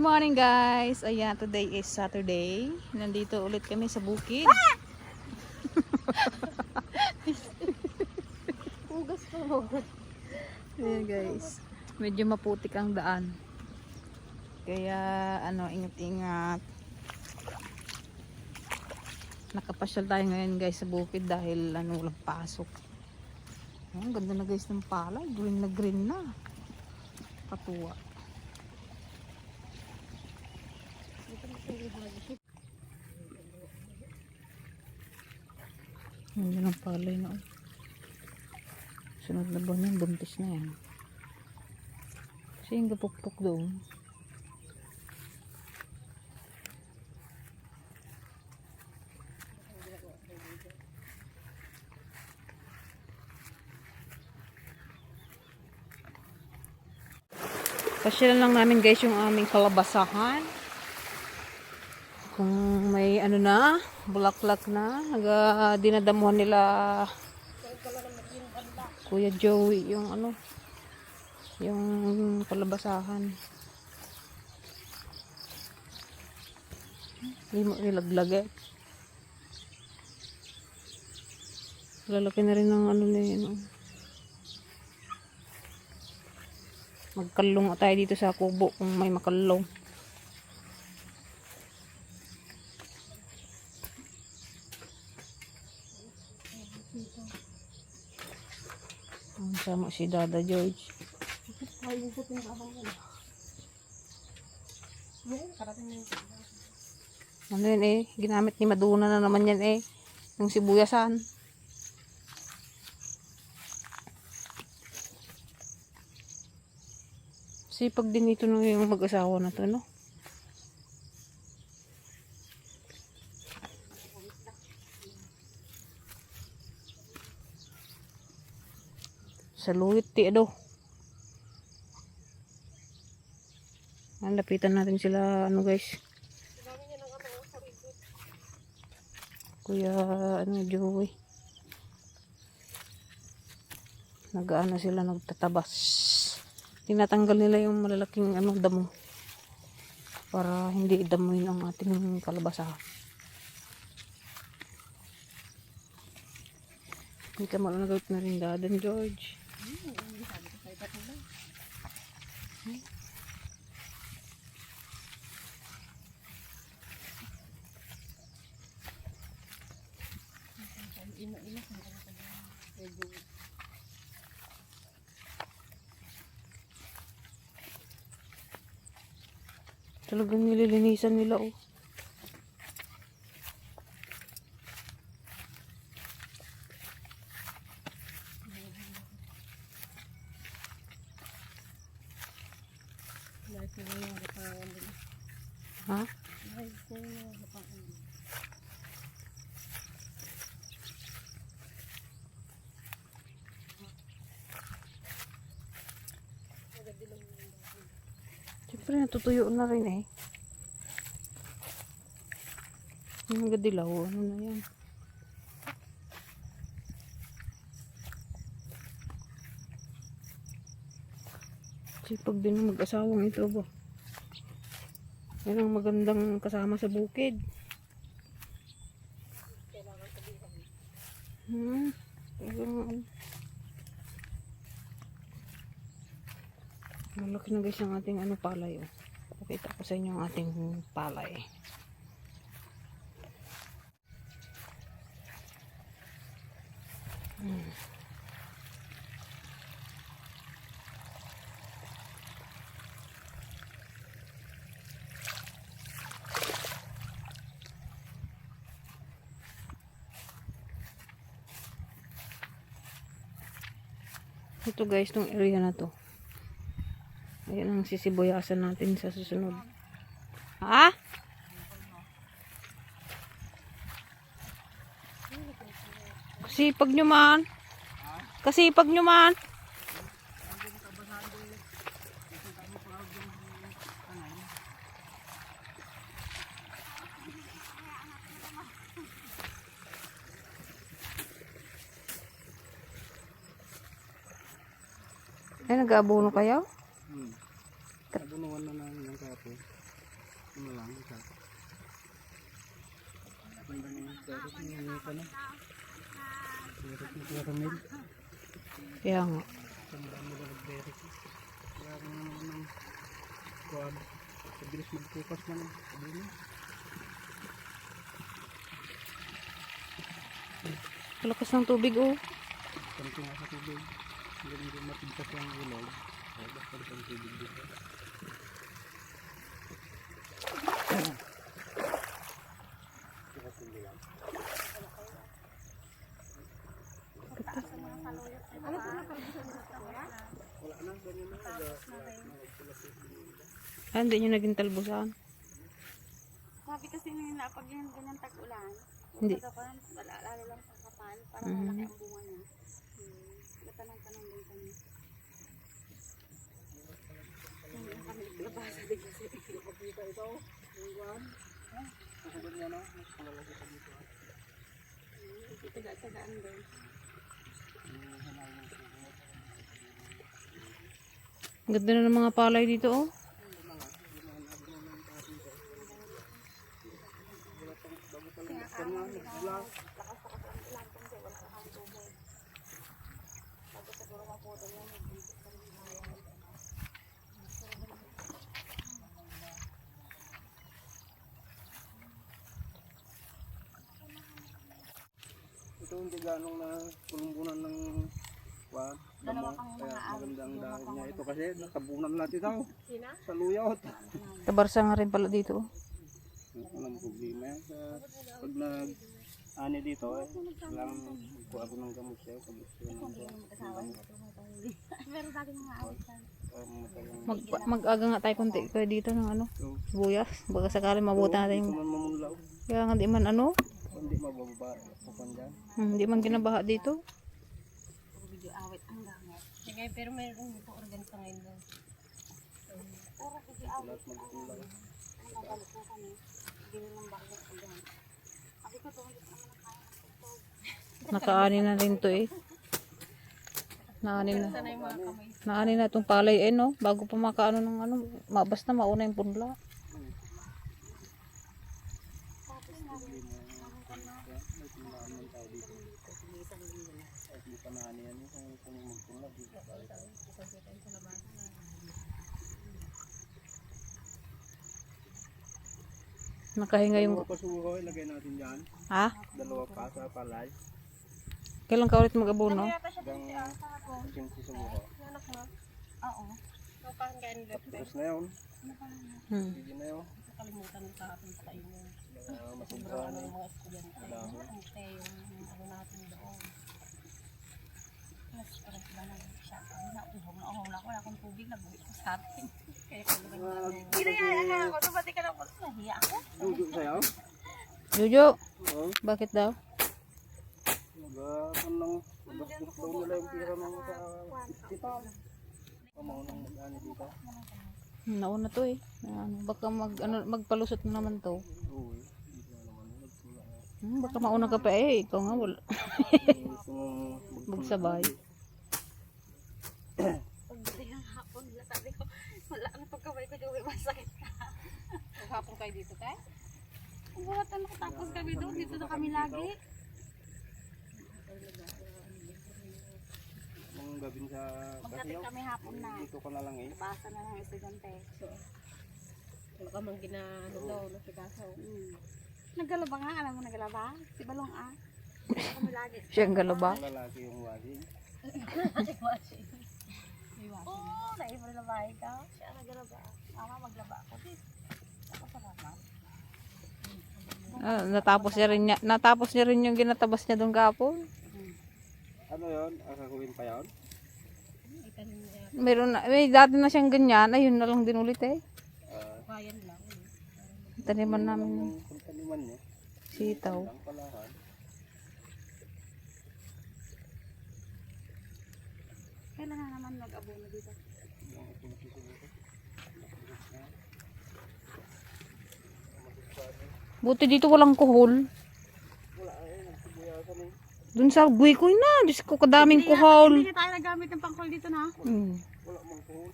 morning guys. Ayan, today is Saturday. Nandito ulit kami sa bukid. Hugas ko. Ayan guys. Medyo maputik ang daan. Kaya ingat-ingat. Nakapasyal tayo ngayon guys sa bukid dahil walang pasok. Ang ganda na guys ng palay. Green na green na. Katuwa. Ganda ng palay na. Sunod na buwan yan, buntis na yan. Kasi yung gapukpok doon. Pasyalan lang namin guys yung aming kalabasahan. Kung may bulaklak na, dinadamuhan nila Kuya Joey yung yung kalabasahan. Hindi mo nilaglag lalaki na rin ng na yun. Magkalong tayo dito sa kubo kung may makalong. Ang sama si Dada George. Ano yun ginamit ni Maduna na naman yan yung sibuyasan. Sipag din ito yung mag-asawa na to, no? Sa luwit lapitan natin sila guys. Kuya Joey. Sila nagtatabas. Tinatanggal nila yung malalaking damo para hindi damuin ang ating kalabasahan. Hindi ka malanagot na rin Dadan George. Talagang nililinisan nila Ha? Siyempre natutuyo na rin yung gadilaw, na yan. Sipag din ng mag-asawang ito ba. Yan ang magandang kasama sa bukid. Malaki na guys ang ating palay. Pakita ko sa inyo ang ating palay. Ito guys, tong area na to. Ayan ang sisibuyasan natin sa susunod. Ha? Kasipag nyo man. Kasipag nyo man. Ay, nag-aabono kayo? Nabunuan na namin ng kapo. na lang. Ganda ng direct na ito na. Direct na caramel. Kaya nga. Ang dami na nag-direct. Kaya nga naman ng kuwan. Mabilis mag-focus man. Sabi niya. Malakas ng tubig oh. Kanto nga sa tubig. Hindi rin matigtas yung ilog. Basta ang tubig dito. Ah, hindi nyo naging talbusan. Sabi kasi nila pag yung ganyan tag-ulan, Hindi. lalo lang sa kapal para malaki ang bunga niya. Tanong-tanong din kami. Yung kami naglabasa din kasi. Kapita ito. Yung kuwan. Kasabot niya no? Malalaki pa dito. Taga-tagaan din. Ang ganda na ng mga palay dito oh. Ito hindi ganong na pulumbunan ng kuwan. Damo. Kaya maganda ang dahon niya. Ito kasi nakabunan natin ito. Sa luyot. Kabarsa nga rin pala dito oh. Walang problema yan. Pag nag-ani dito, lang magkuha ko ng gamot siya. Pero dati mga awitan. Mag-aga nga tayo konti kayo dito ng ano, sibuyas. Baka sakali mabuti natin Ito yung... man mamulaw. Kaya nga di man ano, Hindi mababa. Pupan dyan. hindi man ginabaha dito. Video awit ang gamot. Sige, pero mayroon dito organisa ngayon doon. Pero kasi awit ang gamot. Ang nabalik na kami. Hindi lang bakit ko dyan. Sabi ko doon, hindi ko naman nakaya ng tugtog. Nakaani na rin to eh. Naani na. Sana yung mga kamay. Naani na itong palay eh no. Bago pa makaano ng ano, basta mauna yung punla. Hindi pa na ano yan. Kung magpunla dito. Nakahinga yung... Dalawa pa suho, ilagay natin dyan. Ha? Dalawa pa sa palay. Kailan ka ulit mag-abono? Hanggang 50 suho. Anak mo? Oo. So, parang kaya nila. Tapos na yun. Hindi na yun. Nakalimutan mo kahapon sa inyo. Masubra na Yung yun. mga estudyante. Dahon. Ante, yung ano natin doon. Mas parang ba na siya. Nauhong na ako. Wala akong tubig. Nabuhi ko sa atin. Kaya ko naman. Hinayaan nga ako. Tumati ka na ako. Nahiya ako. Dugo sa'yo? Jojo, Oo. bakit daw? Nag-bastos daw nila yung pira ng sa hospital. Pamaunang mag-ani dito. Nauna to eh. Ano, baka magpalusot na naman to. Oo eh. Hindi ko naman. Nagpula. Baka mauna ka pa eh. Ikaw nga wala. Gusto mong Magsabay. Pagdating ng hapon, sabi ko, wala ang pagkaway ko, Joey, masakit ka. Maghapon kayo dito, tayo? Ang buhat na nakatapos kami doon, dito na kami lagi. Ang gabin sa Magdating kami hapon na. dito ka na lang eh. Basa na ng estudyante. Wala ka mang ginaano daw, nasikaso. Naggalaba nga, alam mo naggalaba? Si Balong ah. Dito kami lagi. Siyang galaba. Ang lalaki yung washing. Oo, naibig na bahay ka. Siya naggalaba. Mama, maglaba ako. Ako sa mama. Ah, natapos niya rin yung ginatabas niya doon kapon. Ano yun? Akakuin pa yun? Meron na, may dati na siyang ganyan. Ayun na lang din ulit eh. Bayan lang. Taniman namin Yung pagtaniman niya. sitaw. Ang palahan. Kailan na naman mag-abono dito? Yung activity dito. Buti dito walang kuhol. Wala eh. Nagsibuyasan eh. Dun sa buhay ko na. Diyos ko, kadaming kuhol. Hindi na tayo nagamit ng pangkol dito na. Hmm. wala mang kuhol.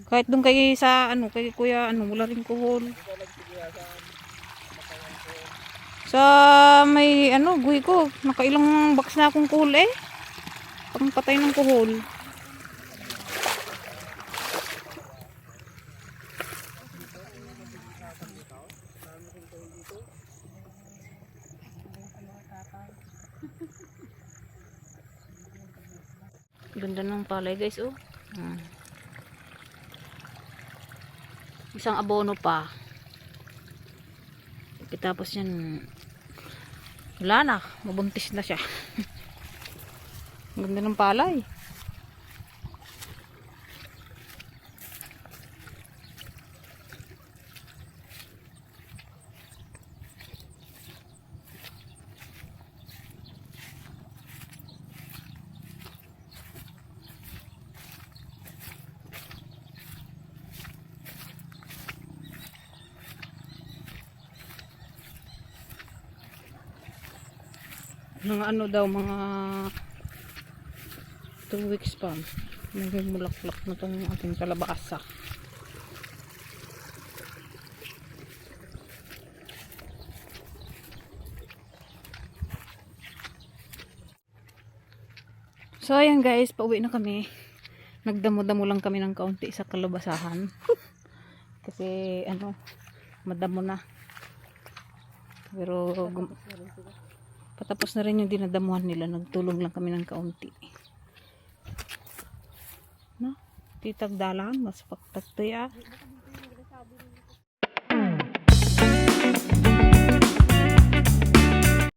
Kahit doon kay sa ano, kay kuya ano, wala rin kuhol. Ikaw nagsigya sa makawan ko. Sa may ano, guhi ko, nakailang box na akong kuhol eh. Pang patay ng kuhol. Ganda ng palay guys, oh. Isang abono pa. Tapos yan, wala na, mabuntis na siya. Ganda ng palay. Mga ano daw, mga 2 weeks pa. Naging mulaklak na itong ating kalabasa. So ayan guys, pauwi na kami. Nagdamo-damo lang kami ng kaunti sa kalabasahan. Kasi ano, madamo na. Pero patapos na rin yung dinadamuhan nila. Nagtulong lang kami ng kaunti. No? Titagdalan, mas pagtagtoy ah.